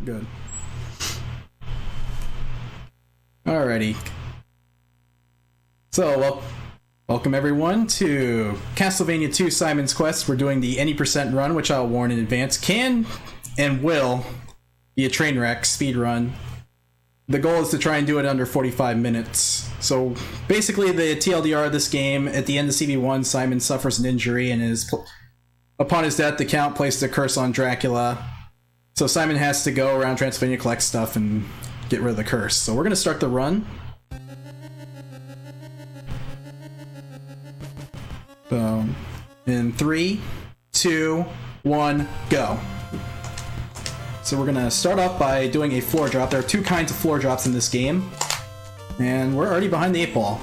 Good. Alrighty. So, well, welcome everyone to Castlevania II Simon's Quest. We're doing the any percent run, which I'll warn in advance can and will be a train wreck speed run. The goal is to try and do it under 45 minutes. So basically the TLDR of this game, at the end of CV1, Simon suffers an injury and upon his death, the Count placed a curse on Dracula. So Simon has to go around Transylvania, collect stuff, and get rid of the curse. So we're going to start the run. Boom. In 3, 2, 1, go. So we're going to start off by doing a floor drop. There are two kinds of floor drops in this game. And we're already behind the 8 ball.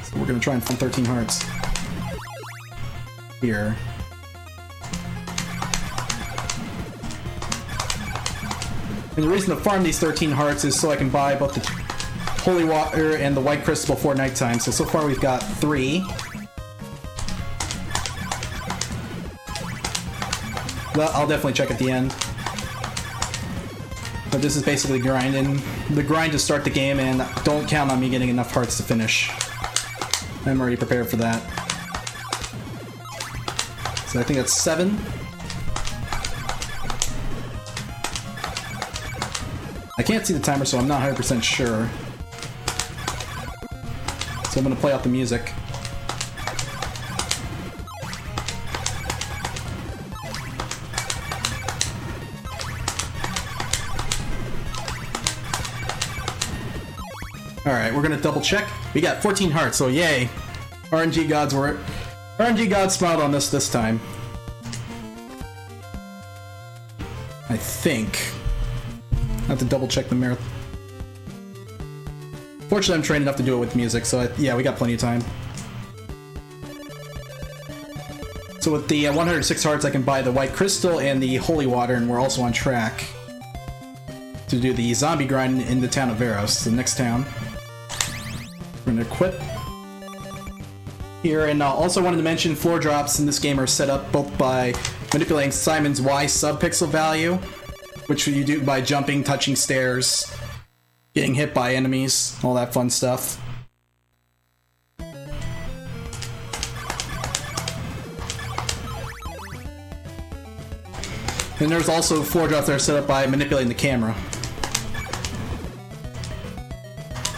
So we're going to try and find 13 hearts. Here. And the reason to farm these 13 hearts is so I can buy both the holy water and the white crystal before nighttime. So far we've got 3. Well, I'll definitely check at the end. But this is basically grinding. The grind to start the game, and don't count on me getting enough hearts to finish. I'm already prepared for that. So I think that's 7. I can't see the timer, so I'm not 100% sure. So I'm going to play out the music. Alright, we're going to double check. We got 14 hearts, so yay. RNG gods smiled on this time. I think. I have to double check the marathon. Fortunately, I'm trained enough to do it with music, so yeah, we got plenty of time. So with the 106 hearts, I can buy the white crystal and the holy water, and we're also on track to do the zombie grind in the town of Veros, the next town. We're gonna equip here, and also wanted to mention floor drops in this game are set up both by manipulating Simon's Y subpixel value, which you do by jumping, touching stairs, getting hit by enemies, all that fun stuff. And there's also floor drops that are set up by manipulating the camera.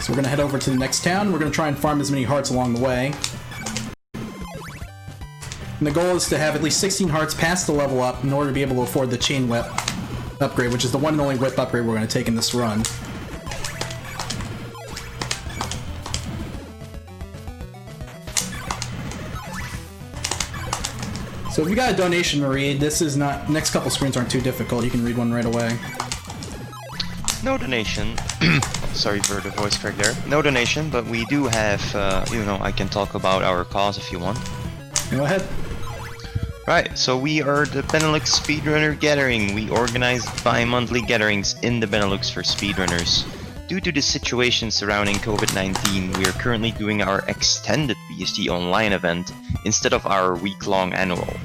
So we're gonna head over to the next town. We're gonna try and farm as many hearts along the way. And the goal is to have at least 16 hearts past the level up in order to be able to afford the chain whip upgrade, which is the one and only whip upgrade we're going to take in this run. So if you got a donation to read, this is not. Next couple screens aren't too difficult. You can read one right away. No donation. Sorry for the voice crack there. No donation, but we do have, I can talk about our cause if you want. Go ahead. Right, so we are the Benelux Speedrunner Gathering. We organize bi-monthly gatherings in the Benelux for speedrunners. Due to the situation surrounding COVID-19, we are currently doing our extended BSG online event instead of our week-long annual,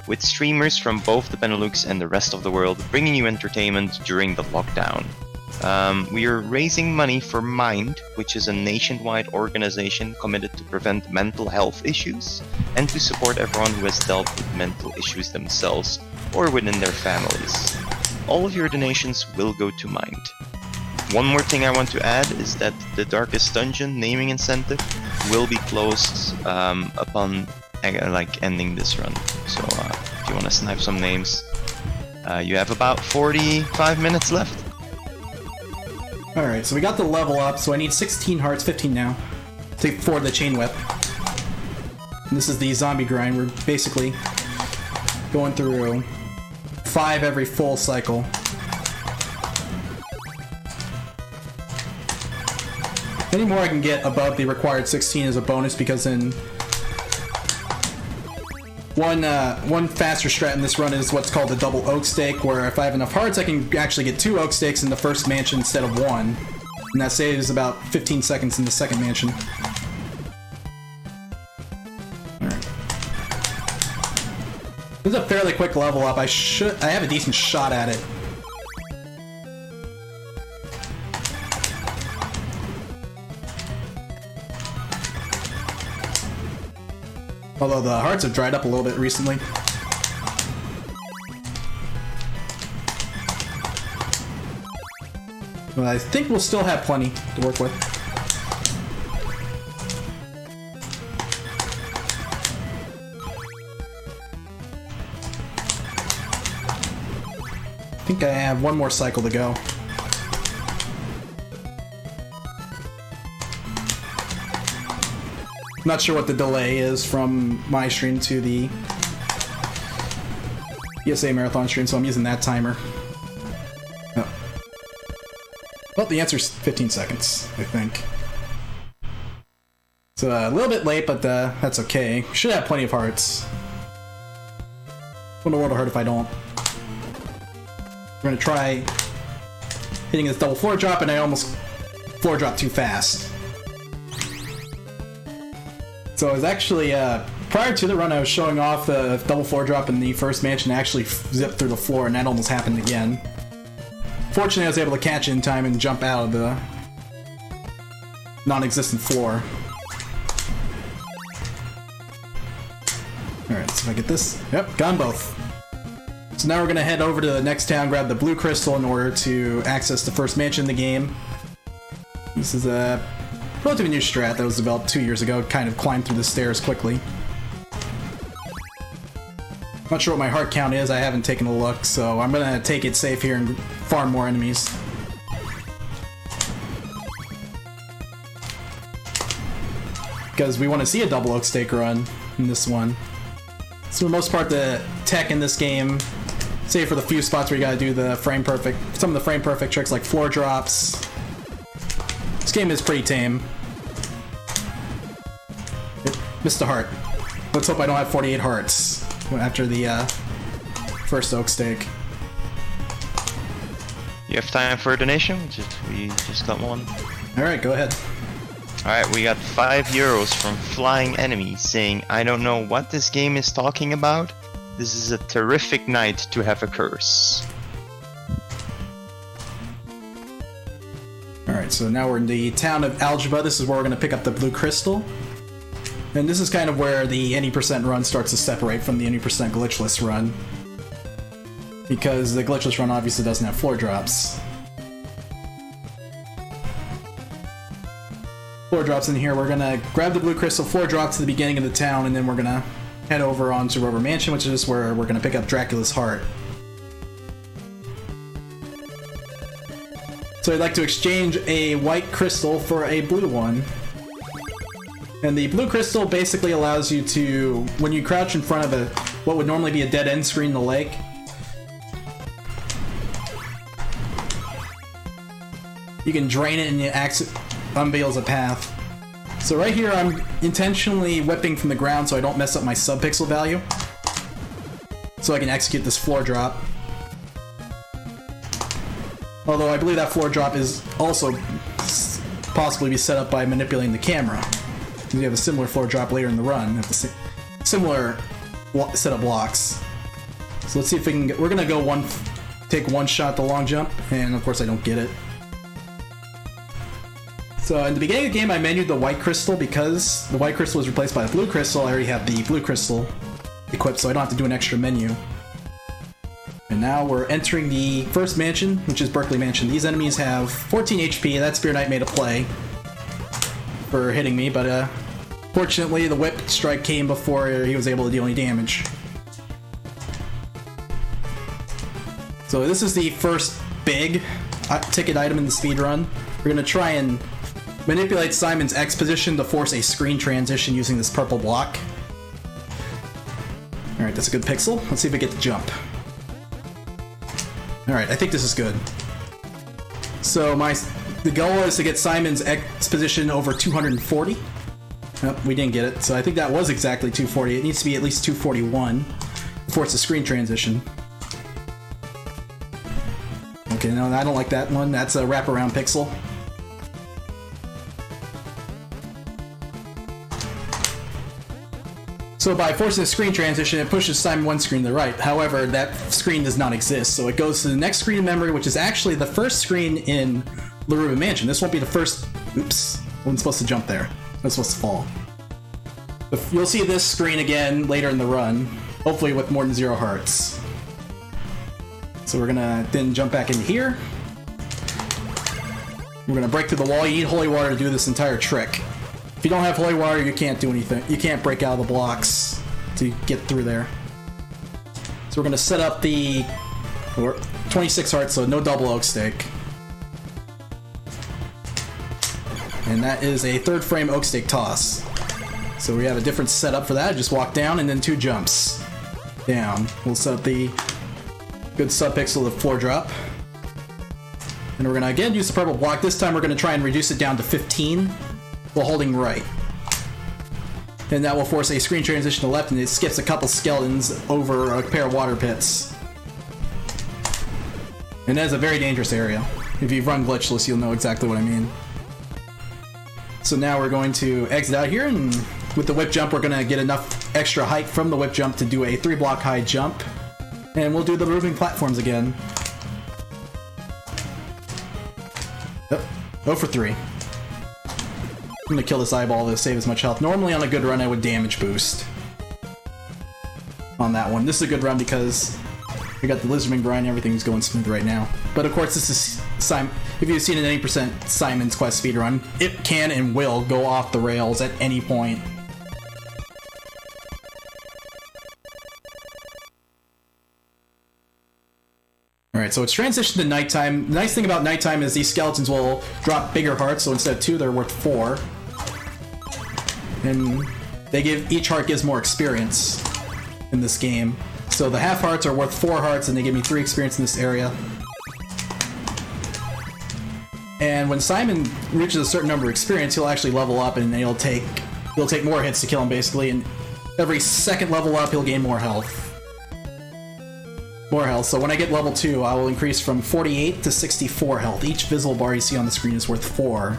with streamers from both the Benelux and the rest of the world bringing you entertainment during the lockdown. We are raising money for Mind, which is a nationwide organization committed to prevent mental health issues and to support everyone who has dealt with mental issues themselves or within their families. All of your donations will go to Mind. One more thing I want to add is that the Darkest Dungeon naming incentive will be closed upon ending this run. So if you want to snipe some names, you have about 45 minutes left. Alright, so we got the level up, so I need 16 hearts, 15 now, for the chain whip. And this is the zombie grind. We're basically going through 5 every full cycle. Any more I can get above the required 16 is a bonus, because in one faster strat in this run is what's called a double oak stake, where if I have enough hearts I can actually get 2 oak stakes in the first mansion instead of 1. And that saves about 15 seconds in the second mansion. Alright. This is a fairly quick level up. I have a decent shot at it. Although the hearts have dried up a little bit recently. But I think we'll still have plenty to work with. I think I have one more cycle to go. Not sure what the delay is from my stream to the ESA Marathon stream, so I'm using that timer. Oh. Well, the answer's 15 seconds, I think. So a little bit late, but that's okay. Should have plenty of hearts. Wouldn't world of hurt if I don't. We're gonna try hitting this double floor drop, and I almost floor dropped too fast. So I was actually, prior to the run, I was showing off the double floor drop in the first mansion and actually zipped through the floor, and that almost happened again. Fortunately, I was able to catch it in time and jump out of the non-existent floor. Alright, so if I get this... Yep, got them both. So now we're going to head over to the next town, grab the blue crystal in order to access the first mansion in the game. This is a relatively new strat that was developed 2 years ago, kind of climbed through the stairs quickly. Not sure what my heart count is, I haven't taken a look, so I'm going to take it safe here and farm more enemies. Because we want to see a double oak stake run in this one. So for the most part, the tech in this game, save for the few spots where you gotta do the frame perfect, some of the frame perfect tricks like floor drops. This game is pretty tame. Missed a heart. Let's hope I don't have 48 hearts after the first oak stake. You have time for a donation? We just got one. Alright, go ahead. Alright, we got €5 from Flying Enemy saying, I don't know what this game is talking about. This is a terrific night to have a curse. Alright, so now we're in the town of Algebra. This is where we're going to pick up the blue crystal. And this is kind of where the any percent run starts to separate from the any percent glitchless run. Because the glitchless run obviously doesn't have floor drops. Floor drops in here. We're gonna grab the blue crystal, floor drop to the beginning of the town, and then we're gonna head over onto Rubber Mansion, which is where we're gonna pick up Dracula's heart. So I'd like to exchange a white crystal for a blue one. And the blue crystal basically allows you to, when you crouch in front of what would normally be a dead end screen in the lake, you can drain it and it unveils a path. So right here I'm intentionally whipping from the ground so I don't mess up my subpixel value. So I can execute this floor drop. Although I believe that floor drop is also possibly be set up by manipulating the camera. You have a similar floor drop later in the run. Have the similar set of blocks. So let's see if we can we're gonna go take one shot at the long jump, and of course I don't get it. So in the beginning of the game, I menued the white crystal because the white crystal was replaced by the blue crystal. I already have the blue crystal equipped, so I don't have to do an extra menu. And now we're entering the first mansion, which is Berkeley Mansion. These enemies have 14 HP. That Spear Knight made a play for hitting me, but fortunately the whip strike came before he was able to deal any damage. So this is the first big ticket item in the speedrun. We're going to try and manipulate Simon's X position to force a screen transition using this purple block. Alright, that's a good pixel. Let's see if we get the jump. Alright, I think this is good. So the goal is to get Simon's X position over 240. Nope, we didn't get it. So I think that was exactly 240. It needs to be at least 241 before it's a screen transition. Okay, no, I don't like that one. That's a wraparound pixel. So by forcing a screen transition, it pushes Simon one screen to the right. However, that screen does not exist, so it goes to the next screen in memory, which is actually the first screen in Laruba Mansion. This won't be the first... Oops. I wasn't supposed to jump there. I was supposed to fall. You'll see this screen again later in the run, hopefully with more than 0 hearts. So we're gonna then jump back in here. We're gonna break through the wall. You need holy water to do this entire trick. If you don't have holy water, you can't do anything. You can't break out of the blocks to get through there. So we're gonna set up the 26 hearts, so no double oak stake. And that is a 3rd frame oak stake toss. So we have a different setup for that. Just walk down and then 2 jumps down. We'll set up the good subpixel of floor drop. And we're gonna again use the purple block. This time we're gonna try and reduce it down to 15 while holding right. And that will force a screen transition to left, and it skips a couple skeletons over a pair of water pits. And that's a very dangerous area. If you've run glitchless, you'll know exactly what I mean. So now we're going to exit out here, and with the whip jump, we're going to get enough extra height from the whip jump to do a 3-block high jump. And we'll do the moving platforms again. Oh, 0 for 3. I'm gonna kill this eyeball to save as much health. Normally on a good run I would damage boost on that one. This is a good run because we got the Lizardman grind, everything's going smooth right now. But of course this is if you've seen an 80% Simon's Quest speedrun, it can and will go off the rails at any point. Alright, so it's transitioned to nighttime. The nice thing about nighttime is these skeletons will drop bigger hearts, so instead of 2, they're worth 4. And each heart gives more experience in this game. So the half hearts are worth 4 hearts, and they give me 3 experience in this area. And when Simon reaches a certain number of experience, he'll actually level up, and he'll take more hits to kill him, basically. And every second level up, he'll gain more health. More health. So when I get level 2, I will increase from 48 to 64 health. Each visible bar you see on the screen is worth 4.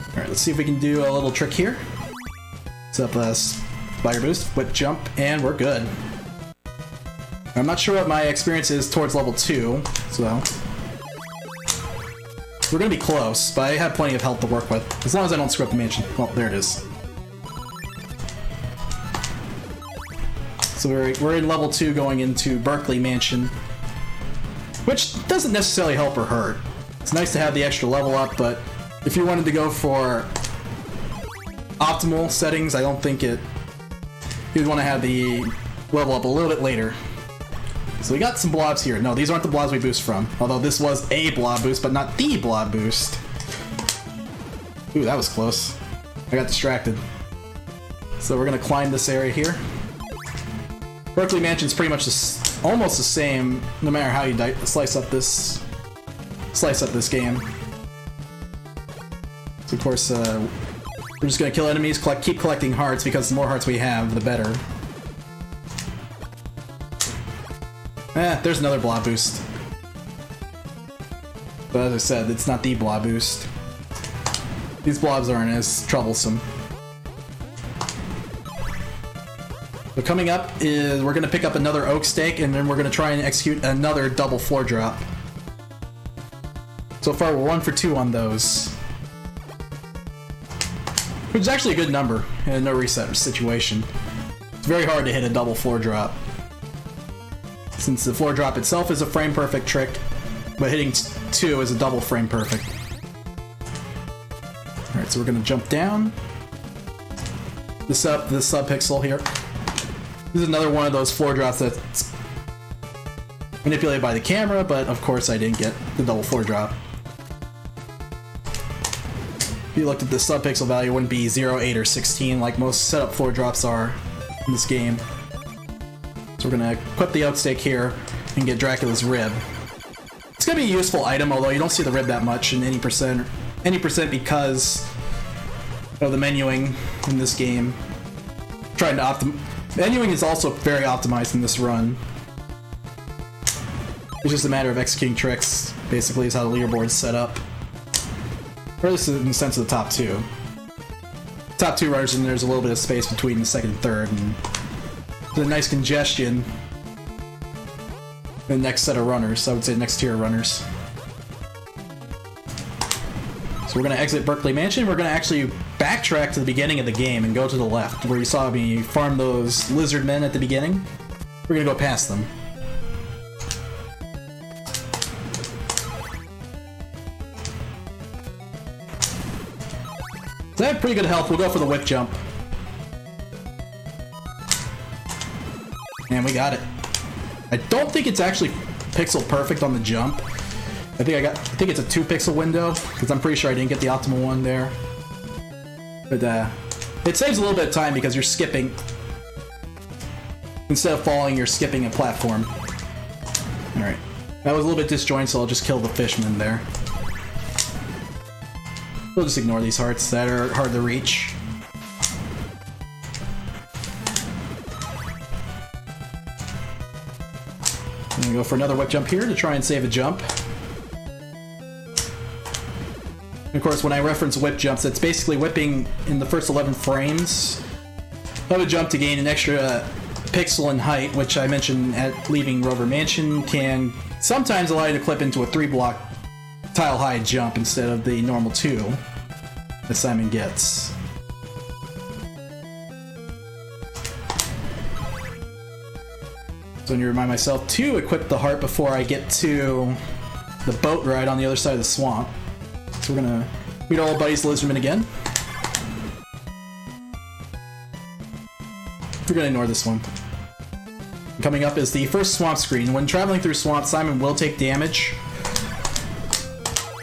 Alright, let's see if we can do a little trick here. Set up a spider boost, whip jump, and we're good. I'm not sure what my experience is towards level 2, so we're gonna be close, but I have plenty of health to work with. As long as I don't screw up the mansion. Well, there it is. So we're in level 2 going into Berkeley Mansion, which doesn't necessarily help or hurt. It's nice to have the extra level up, but if you wanted to go for optimal settings, I don't think you'd want to have the level up a little bit later. So we got some blobs here. No, these aren't the blobs we boost from, although this was a blob boost, but not the blob boost. Ooh, that was close. I got distracted. So we're gonna climb this area here. Berkeley Mansion's pretty much almost the same, no matter how you slice up this game. So of course, we're just gonna kill enemies, keep collecting hearts, because the more hearts we have, the better. There's another blob boost. But as I said, it's not the blob boost. These blobs aren't as troublesome. So coming up is we're going to pick up another oak stake, and then we're going to try and execute another double floor drop. So far we're 1 for 2 on those. Which is actually a good number in a no reset situation. It's very hard to hit a double floor drop, since the floor drop itself is a frame perfect trick, but hitting 2 is a double frame perfect. Alright, so we're gonna jump down. This subpixel here. This is another one of those floor drops that's manipulated by the camera, but of course I didn't get the double floor drop. If you looked at the subpixel value, it wouldn't be 0, 8, or 16 like most setup floor drops are in this game. So we're gonna equip the oak stake here and get Dracula's rib. It's gonna be a useful item, although you don't see the rib that much in any percent because of the menuing in this game. Trying to menuing is also very optimized in this run. It's just a matter of executing tricks, basically, is how the leaderboard's set up. Or at least in the sense of the top 2. Top 2 runners, and there's a little bit of space between the second and third, and there's a nice congestion in the next set of runners, I would say next tier runners. So we're going to exit Berkeley Mansion. We're going to actually backtrack to the beginning of the game and go to the left, where you saw me farm those lizard men at the beginning. We're going to go past them. So I have pretty good health. We'll go for the whip jump. And we got it. I don't think it's actually pixel perfect on the jump. I think it's a 2-pixel window, because I'm pretty sure I didn't get the optimal one there. But it saves a little bit of time because you're skipping. Instead of falling, you're skipping a platform. Alright. That was a little bit disjointed, so I'll just kill the fishman there. We'll just ignore these hearts that are hard to reach. I'm gonna go for another whip jump here to try and save a jump. And of course, when I reference whip jumps, it's basically whipping in the first 11 frames of a jump to gain an extra pixel in height, which I mentioned at leaving Rover Mansion can sometimes allow you to clip into a 3-block tile-high jump instead of the normal 2 that Simon gets. So I need to remind myself to equip the heart before I get to the boat ride on the other side of the swamp. So we're gonna meet our old buddies, the Lizardmen, again. We're gonna ignore this one. Coming up is the first swamp screen. When traveling through swamp, Simon will take damage.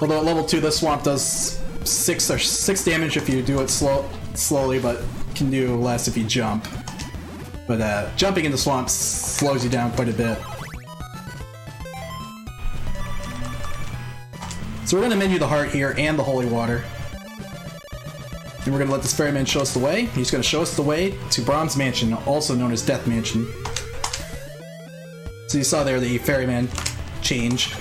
Although at level 2, this swamp does 6 damage if you do it slowly, but can do less if you jump. But jumping into swamps slows you down quite a bit. So we're going to menu the heart here and the holy water. And we're going to let this ferryman show us the way. He's going to show us the way to Bronze Mansion, also known as Death Mansion. So you saw there the ferryman changed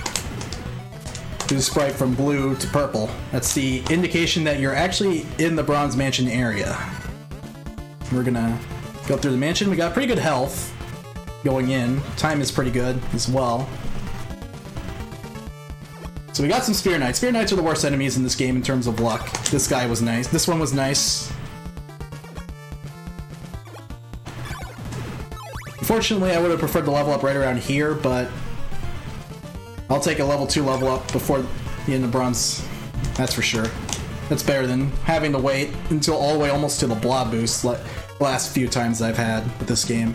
to sprite from blue to purple. That's the indication that you're actually in the Bronze Mansion area. We're going to go through the mansion. We got pretty good health going in. Time is pretty good as well. So we got some Spear Knights. Spear Knights are the worst enemies in this game in terms of luck. This guy was nice. This one was nice. Unfortunately, I would have preferred to level up right around here, but I'll take a level 2 level up before the end of bronze. That's for sure. That's better than having to wait until all the way almost to the blob boost like the last few times I've had with this game.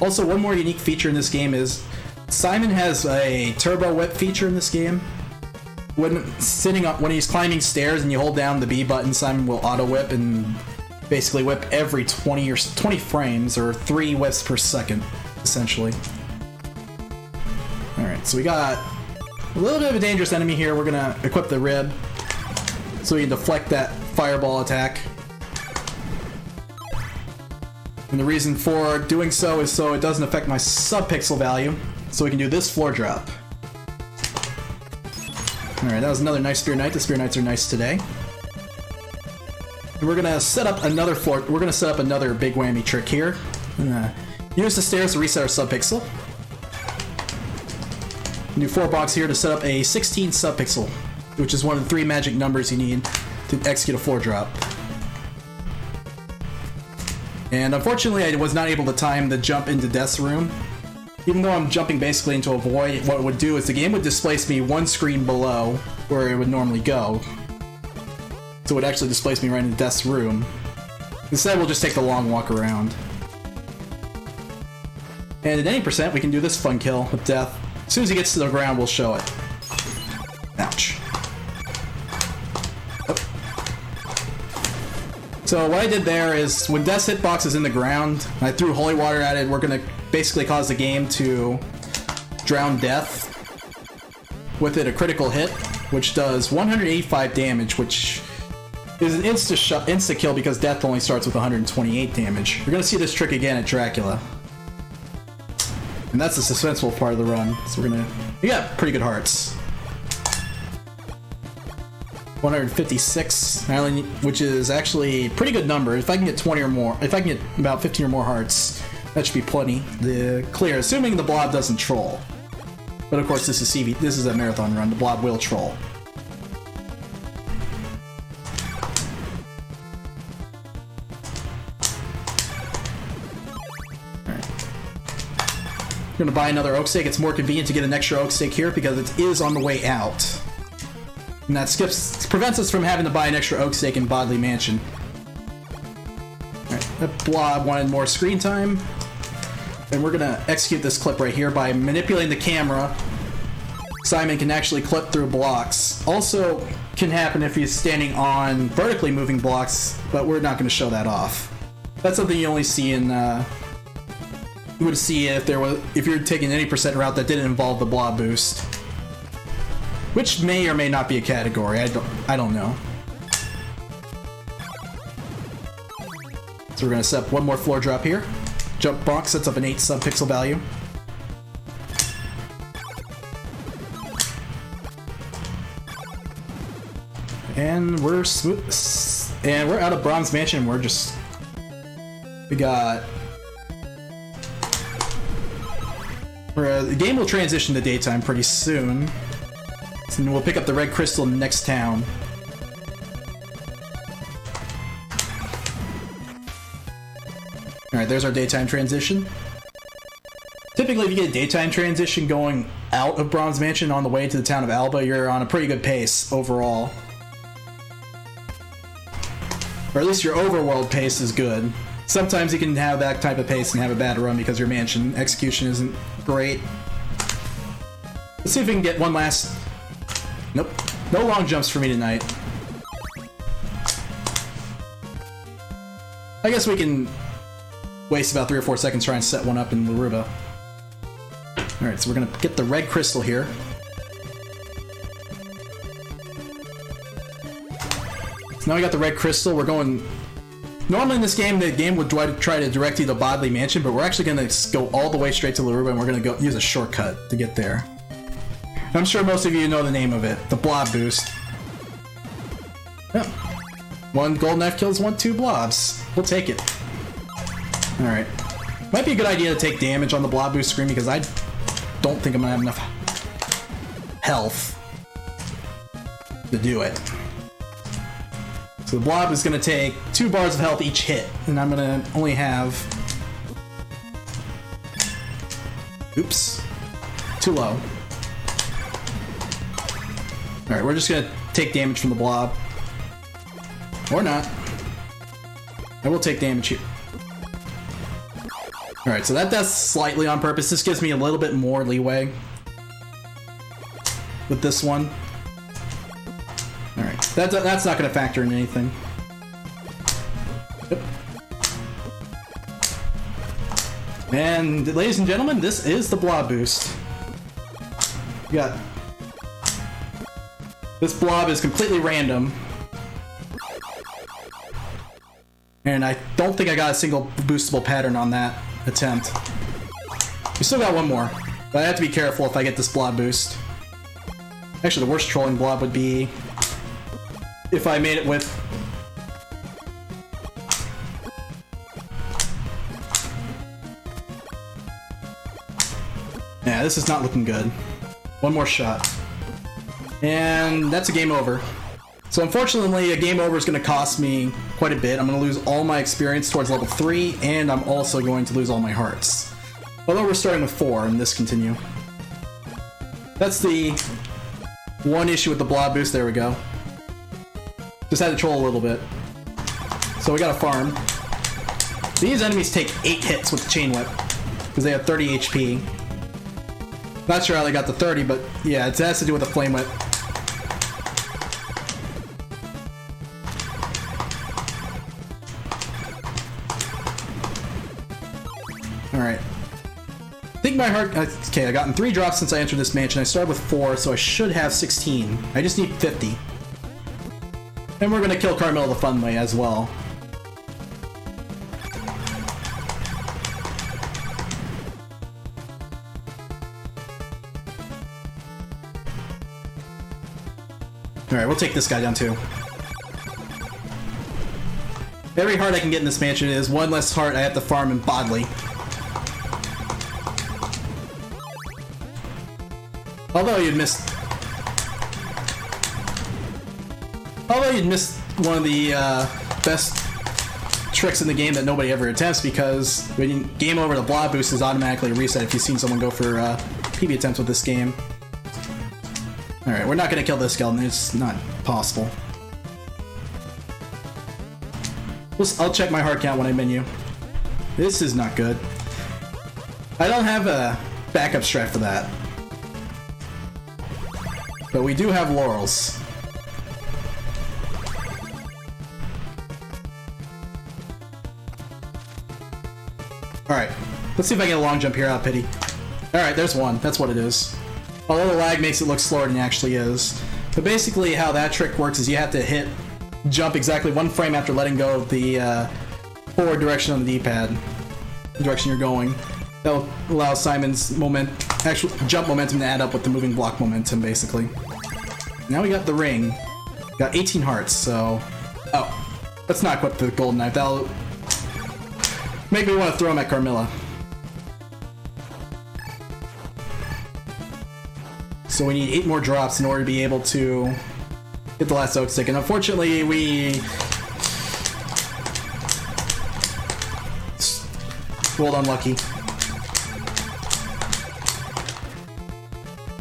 Also, one more unique feature in this game is Simon has a turbo whip feature in this game. When he's climbing stairs and you hold down the B button, Simon will auto whip and basically whip every 20 frames, or 3 whips per second, essentially. Alright, so we got a little bit of a dangerous enemy here. We're gonna equip the rib so we can deflect that fireball attack. And the reason for doing so is so it doesn't affect my sub-pixel value, so we can do this floor drop. Alright, that was another nice Spear Knight. The Spear Knights are nice today. And we're gonna set up another floor. We're gonna set up another big whammy trick here. Use the stairs to reset our sub-pixel. Do 4 blocks here to set up a 16 sub-pixel, which is one of the 3 magic numbers you need to execute a floor drop. And unfortunately, I was not able to time the jump into Death's room. Even though I'm jumping basically into a void, what it would do is the game would displace me 1 screen below where it would normally go. So it would actually displace me right into Death's room. Instead, we'll just take the long walk around. And at any percent, we can do this fun kill with Death. As soon as he gets to the ground, we'll show it. Ouch. Oh. So what I did there is, when Death's hitbox is in the ground, I threw holy water at it. We're going to basically cause the game to drown Death with it a critical hit, which does 185 damage, which is an insta kill because Death only starts with 128 damage. You're going to see this trick again at Dracula. And that's the suspenseful part of the run. So we got pretty good hearts. 156, which is actually a pretty good number. If I can get 20 or more, if I can get about 15 or more hearts, that should be plenty to clear, assuming the blob doesn't troll. But of course, this is a marathon run. The blob will troll. gonna buy another oak stake. It's more convenient to get an extra oak stake here because it is on the way out. And that prevents us from having to buy an extra oak stake in Bodley Mansion. Alright, that blob wanted more screen time. And we're gonna execute this clip right here by manipulating the camera. Simon can actually clip through blocks. Also can happen if he's standing on vertically moving blocks, but we're not gonna show that off. That's something you only see in you would see if you're taking any percent route that didn't involve the blob boost, which may or may not be a category. I don't know. So we're gonna set up one more floor drop here. Jump box sets up an 8 sub-pixel value. And we're smooth. And we're out of Bronze Mansion. We got. The game will transition to daytime pretty soon. And we'll pick up the red crystal in the next town. Alright, there's our daytime transition. Typically, if you get a daytime transition going out of Bronze Mansion on the way to the town of Alba, you're on a pretty good pace overall. Or at least your overworld pace is good. Sometimes you can have that type of pace and have a bad run because your mansion execution isn't great. Let's see if we can get one last... Nope. No long jumps for me tonight. I guess we can waste about 3 or 4 seconds trying to set one up in Laruba. Alright, so we're gonna get the red crystal here. So now we got the red crystal, we're going... Normally in this game, the game would try to direct you to Bodley Mansion, but we're actually going to go all the way straight to Laruba, and we're going to use a shortcut to get there. I'm sure most of you know the name of it, the blob boost. Yep. 1 gold knife kills 2 blobs. We'll take it. Alright. Might be a good idea to take damage on the blob boost screen, because I don't think I'm going to have enough health to do it. So the blob is going to take 2 bars of health each hit, and I'm going to only have... Oops. Too low. Alright, we're just going to take damage from the blob. Or not. I will take damage here. Alright, so that does slightly on purpose. This gives me a little bit more leeway with this one. Alright, that's not going to factor in anything. Yep. And, ladies and gentlemen, this is the blob boost. We got... This blob is completely random. And I don't think I got a single boostable pattern on that attempt. We still got one more, but I have to be careful if I get this blob boost. Actually, the worst trolling blob would be if I made it with... Yeah, this is not looking good. One more shot. And that's a game over. So unfortunately, a game over is going to cost me quite a bit. I'm going to lose all my experience towards level 3, and I'm also going to lose all my hearts. Although we're starting with 4 in this continue. That's the one issue with the blob boost. There we go. Just had to troll a little bit. So we got a farm. These enemies take 8 hits with the chain whip, because they have 30 HP. Not sure how they got the 30, but yeah, it has to do with the flame whip. Alright. I think my heart... Okay, I've gotten 3 drops since I entered this mansion. I started with 4, so I should have 16. I just need 50. And we're gonna kill Carmilla the fun way as well. Alright, we'll take this guy down too. Every heart I can get in this mansion is one less heart I have to farm in Bodley. Although you'd miss one of the best tricks in the game that nobody ever attempts, because when you game over, the blob boost is automatically reset if you've seen someone go for PB attempts with this game. Alright, we're not going to kill this skeleton. It's not possible. I'll check my heart count when I menu. This is not good. I don't have a backup strat for that. But we do have laurels. Alright, let's see if I get a long jump here out of pity. Alright, there's one. That's what it is. Although the lag makes it look slower than it actually is. But basically how that trick works is you have to jump exactly 1 frame after letting go of the forward direction on the D-pad. The direction you're going. That'll allow Simon's actual jump momentum to add up with the moving block momentum, basically. Now we got the ring. Got 18 hearts, so... Oh, let's not equip the golden knife. That'll make me want to throw him at Carmilla. So we need 8 more drops in order to be able to hit the last oak stick, and unfortunately we rolled unlucky.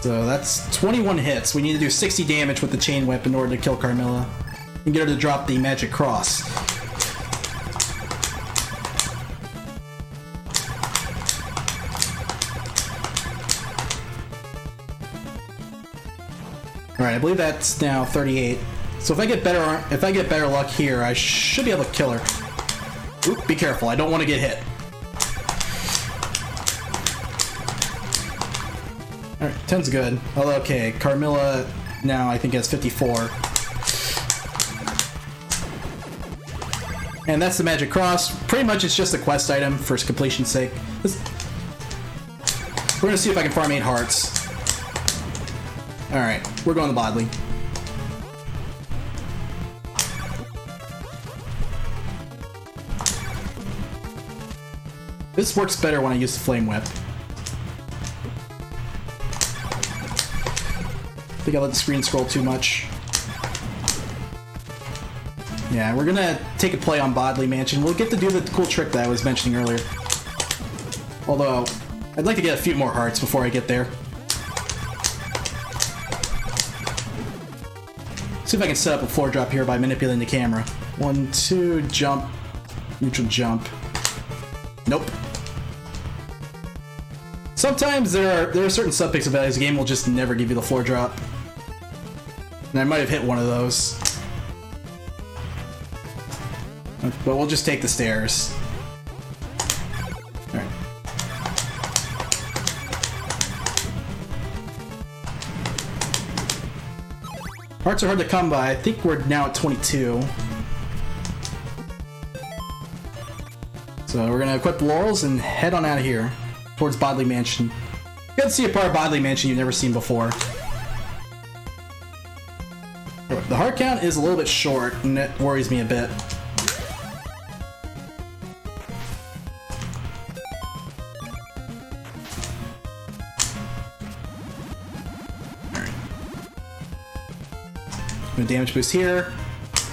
So that's 21 hits. We need to do 60 damage with the chain whip in order to kill Carmilla and get her to drop the magic cross. Alright, I believe that's now 38. So if I get better luck here, I should be able to kill her. Oop, be careful, I don't want to get hit. Alright, 10's good. Although, okay, Carmilla now I think has 54. And that's the magic cross. Pretty much it's just a quest item for completion's sake. We're gonna see if I can farm 8 hearts. Alright, we're going to Bodley. This works better when I use the Flame Whip. I think I let the screen scroll too much. Yeah, we're gonna take a play on Bodley Mansion. We'll get to do the cool trick that I was mentioning earlier. Although, I'd like to get a few more hearts before I get there. See if I can set up a floor drop here by manipulating the camera. 1, 2, jump, neutral jump. Nope. Sometimes there are certain subpixel values the game will just never give you the floor drop. And I might have hit one of those. But we'll just take the stairs. Alright. Hearts are hard to come by. I think we're now at 22. So we're gonna equip Laurels and head on out of here towards Bodley Mansion. You gotta see a part of Bodley Mansion you've never seen before. The heart count is a little bit short, and that worries me a bit. Alright. Damage boost here.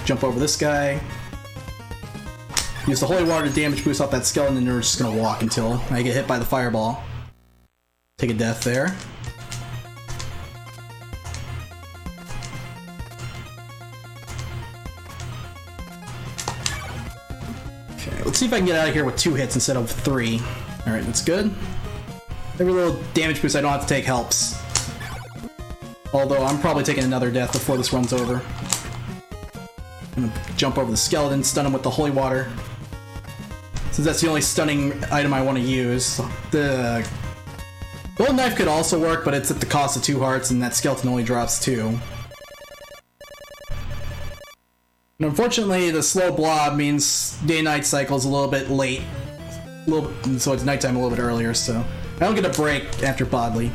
Jump over this guy. Use the holy water to damage boost off that skeleton, and we're just gonna walk until I get hit by the fireball. Take a death there. Okay, let's see if I can get out of here with 2 hits instead of 3. Alright, that's good. Every little damage boost I don't have to take helps. Although I'm probably taking another death before this runs over. I'm gonna jump over the skeleton, stun him with the holy water. Since that's the only stunning item I want to use. The golden knife could also work, but it's at the cost of 2 hearts, and that skeleton only drops 2. And unfortunately, the slow blob means day-night cycle is a little bit late. So it's nighttime a little bit earlier, so I don't get a break after Bodley.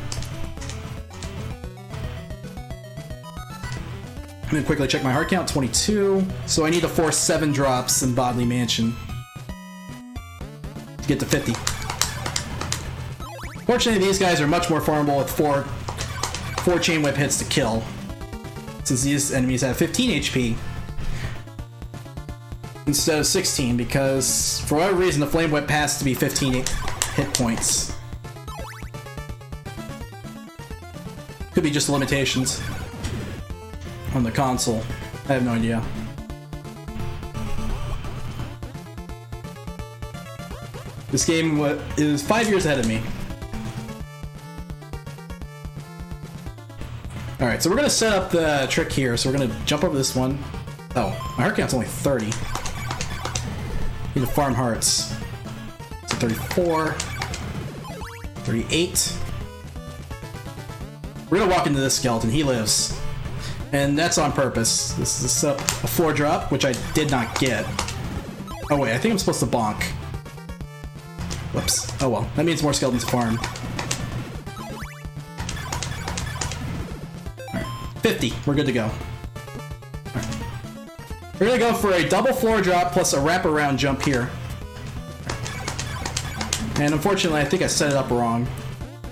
I'm gonna quickly check my heart count, 22. So I need to force 7 drops in Bodley Mansion to get to 50. Fortunately, these guys are much more farmable with 4 chain whip hits to kill, since these enemies have 15 HP. instead of 16 because for whatever reason the Flame Whip has to be 15 hit points. Could be just limitations on the console. I have no idea. This game is 5 years ahead of me. Alright, so we're gonna set up the trick here. So we're gonna jump over this one. Oh, my heart count's only 30. Need to farm hearts. So 34. 38. We're gonna walk into this skeleton. He lives. And that's on purpose. This is a floor drop, which I did not get. Oh wait, I think I'm supposed to bonk. Whoops. Oh well, that means more skeletons to farm. Alright, 50. We're good to go. Alright. We're gonna go for a double floor drop plus a wraparound jump here. And unfortunately, I think I set it up wrong.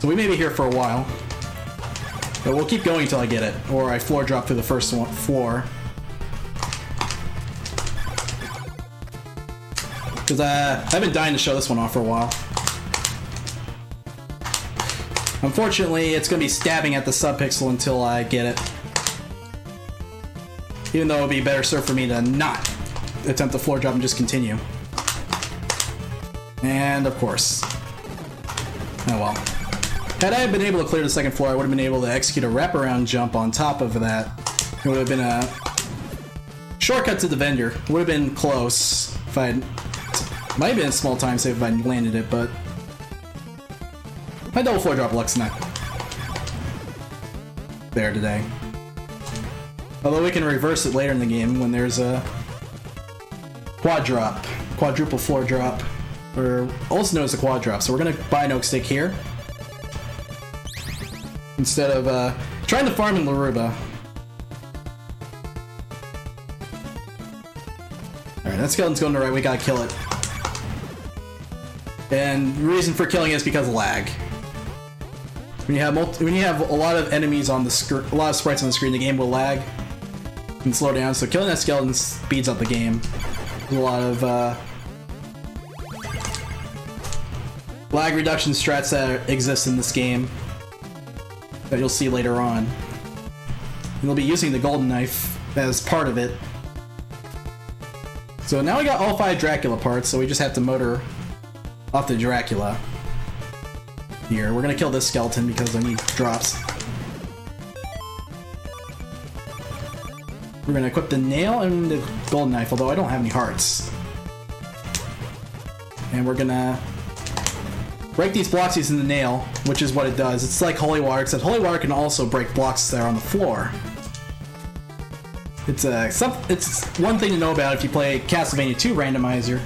So we may be here for a while. But we'll keep going until I get it, or I floor drop through the first floor. Because I've been dying to show this one off for a while. Unfortunately, it's going to be stabbing at the subpixel until I get it. Even though it would be better served for me to not attempt the floor drop and just continue. And of course. Oh well. Had I been able to clear the second floor, I would have been able to execute a wraparound jump on top of that. It would have been a shortcut to the vendor. It would have been close if I had... Might have been a small time save if I landed it, but... My double floor drop luck's not there today. Although we can reverse it later in the game when there's a quad drop. Quadruple floor drop. Or also known as a quad drop. So we're gonna buy an oak stick here. Instead of trying to farm in Laruba. Alright, that skeleton's going the right way, we gotta kill it. And the reason for killing it is because of lag. When you have a lot of enemies on the screen, a lot of sprites on the screen, the game will lag and slow down. So killing that skeleton speeds up the game. There's a lot of lag reduction strats that exist in this game that you'll see later on. You'll be using the golden knife as part of it. So now we got all 5 Dracula parts, so we just have to motor off the Dracula. Here, we're gonna kill this skeleton because I need drops. We're gonna equip the nail and the golden knife, although I don't have any hearts. And we're gonna break these blocks using the nail, which is what it does. It's like holy water, except holy water can also break blocks that are on the floor. It's one thing to know about if you play Castlevania II randomizer,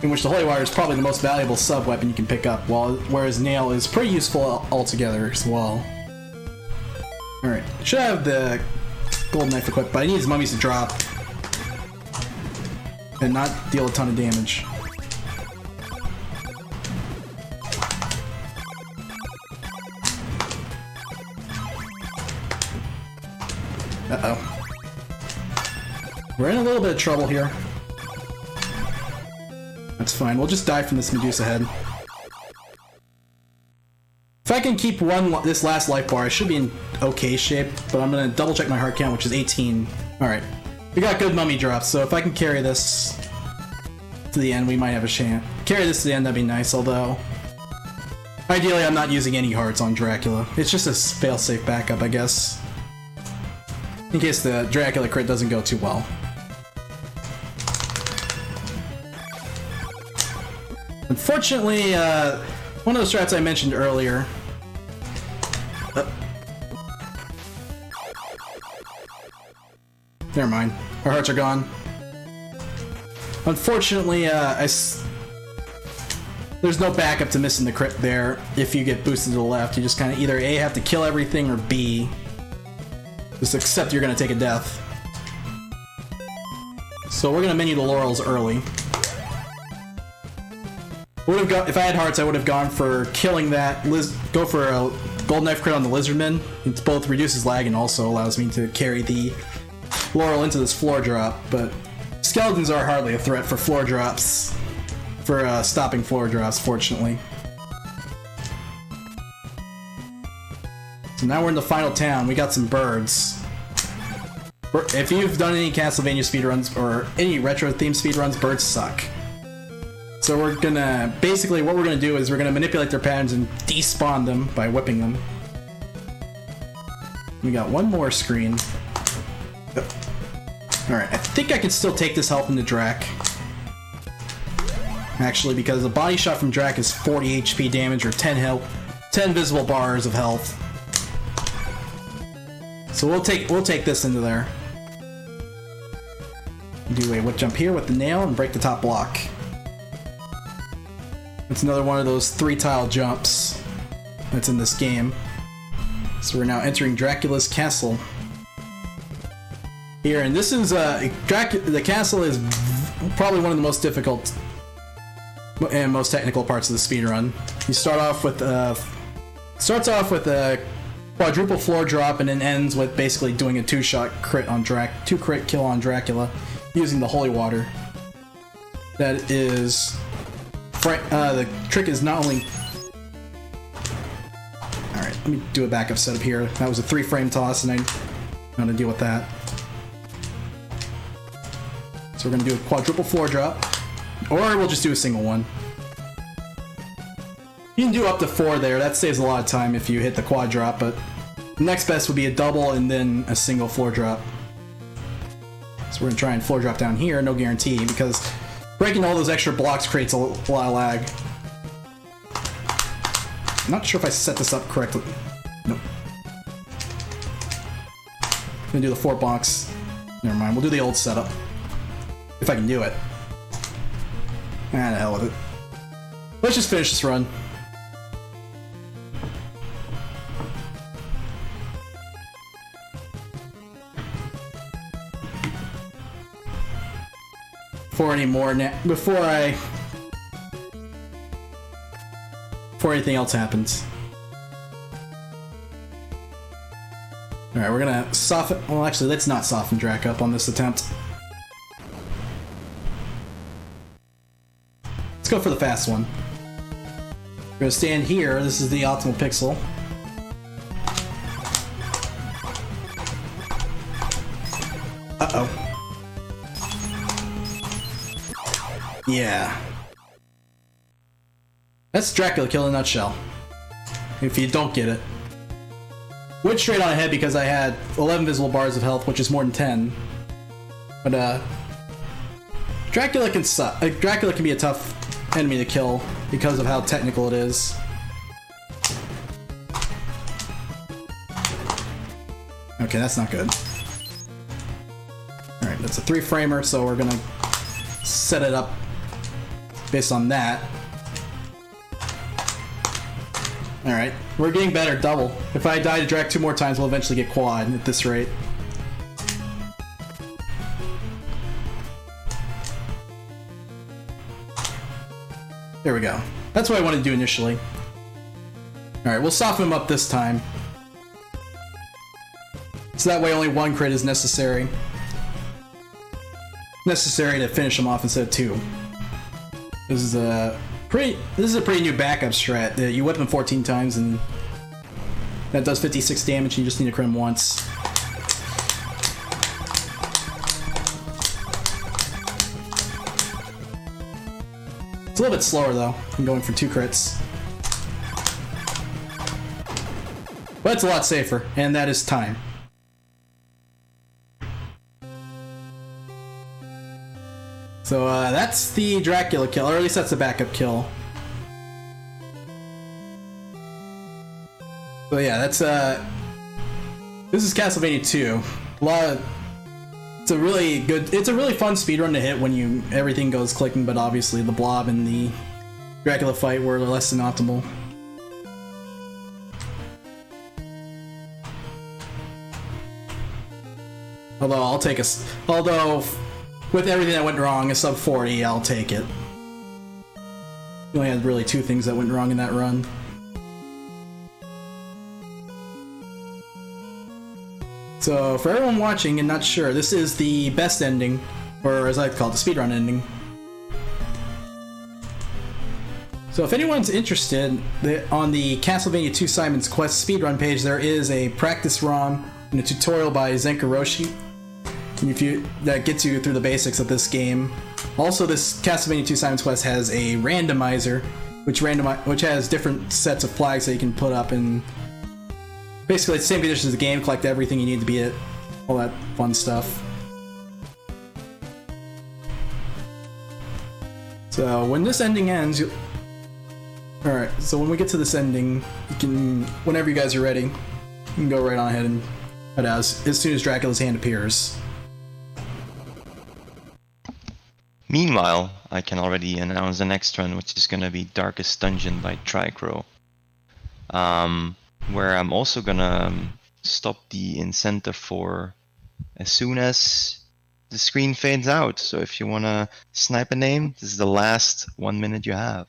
in which the holy water is probably the most valuable sub weapon you can pick up, whereas nail is pretty useful altogether as well. Alright, should have the golden knife equipped, but I need his mummies to drop and not deal a ton of damage. Uh-oh. We're in a little bit of trouble here. That's fine, we'll just die from this Medusa head. If I can keep this last life bar, I should be in okay shape, but I'm gonna double check my heart count, which is 18. Alright, we got good mummy drops, so if I can carry this to the end, we might have a chance. Carry this to the end, that'd be nice, although... Ideally, I'm not using any hearts on Dracula. It's just a fail-safe backup, I guess. In case the Dracula crit doesn't go too well. Unfortunately, one of those strats I mentioned earlier. Never mind. Our hearts are gone. Unfortunately, there's no backup to missing the crit there. If you get boosted to the left, you just kind of either A, have to kill everything, or B, just accept you're going to take a death. So we're going to menu the laurels early. If I had hearts, I would have gone for killing that. Go for a golden knife crit on the lizardman. It both reduces lag and also allows me to carry the laurel into this floor drop. But skeletons are hardly a threat for floor drops. For stopping floor drops, fortunately. So now we're in the final town. We got some birds. If you've done any Castlevania speedruns or any retro-themed speedruns, birds suck. So we're gonna... Basically, what we're gonna do is we're gonna manipulate their patterns and despawn them by whipping them. We got one more screen. Alright, I think I can still take this health into Drac. Actually, because a body shot from Drac is 40 HP damage or 10 health, 10 visible bars of health. So we'll take this into there. Do a whip jump here with the nail and break the top block. It's another one of those 3-tile jumps that's in this game. So we're now entering Dracula's castle. Here, and this is the castle is probably one of the most difficult and most technical parts of the speedrun. You start off with starts off with a quadruple floor drop and then ends with basically doing a 2-shot crit on two-crit kill on Dracula using the holy water. That is the trick is not only... Alright, let me do a backup setup here. That was a 3-frame toss and I know how to deal with that. So we're gonna do a quadruple floor drop. Or we'll just do a single one. You can do up to 4 there, that saves a lot of time if you hit the quad drop, but the next best would be a double and then a single floor drop. So we're gonna try and floor drop down here, no guarantee, because breaking all those extra blocks creates a lot of lag. I'm not sure if I set this up correctly. Nope. I'm gonna do the 4 blocks. Never mind, we'll do the old setup. If I can do it. Ah, the hell with it. Let's just finish this run. Before anything else happens. Alright, we're gonna soften... Well, actually, let's not soften Drac up on this attempt. Let's go for the fast one. We're gonna stand here. This is the optimal pixel. Uh-oh. Yeah. That's Dracula kill in a nutshell. If you don't get it. Went straight on ahead because I had 11 visible bars of health, which is more than 10. But, Dracula can suck. Dracula can be a tough enemy to kill because of how technical it is. Okay, that's not good. Alright, that's a 3-framer, so we're gonna set it up based on that. Alright, we're getting better, double. If I die to Drac 2 more times, we'll eventually get quad at this rate. There we go. That's what I wanted to do initially. Alright, we'll soften him up this time. So that way only 1 crit is necessary. Necessary to finish him off instead of 2. This is a pretty new backup strat. You whip him 14 times and that does 56 damage and you just need to crit him once. It's a little bit slower though. I'm going for 2 crits. But it's a lot safer, and that is time. So that's the Dracula kill, or at least that's the backup kill. So yeah, that's this is Castlevania II. It's a really fun speedrun to hit when everything goes clicking, but obviously the blob and the Dracula fight were less than optimal. Although with everything that went wrong, a sub 40, I'll take it. We only had really 2 things that went wrong in that run. So, for everyone watching and not sure, this is the best ending, or as I call it, the speedrun ending. So if anyone's interested, on the Castlevania II Simon's Quest speedrun page, there is a practice ROM and a tutorial by Zenkaroshi. That gets you through the basics of this game. Also, this Castlevania II Simon's Quest has a randomizer, which has different sets of flags that you can put up, and basically it's the same conditions as the game. Collect everything you need to beat it, all that fun stuff. So when this ending ends, alright, so when we get to this ending, you can, whenever you guys are ready, you can go right on ahead and head out as soon as Dracula's hand appears. Meanwhile, I can already announce the next run, which is gonna be Darkest Dungeon by Tricro. Where I'm also gonna stop the incentive for as soon as the screen fades out. So if you wanna snipe a name, this is the last 1 minute you have.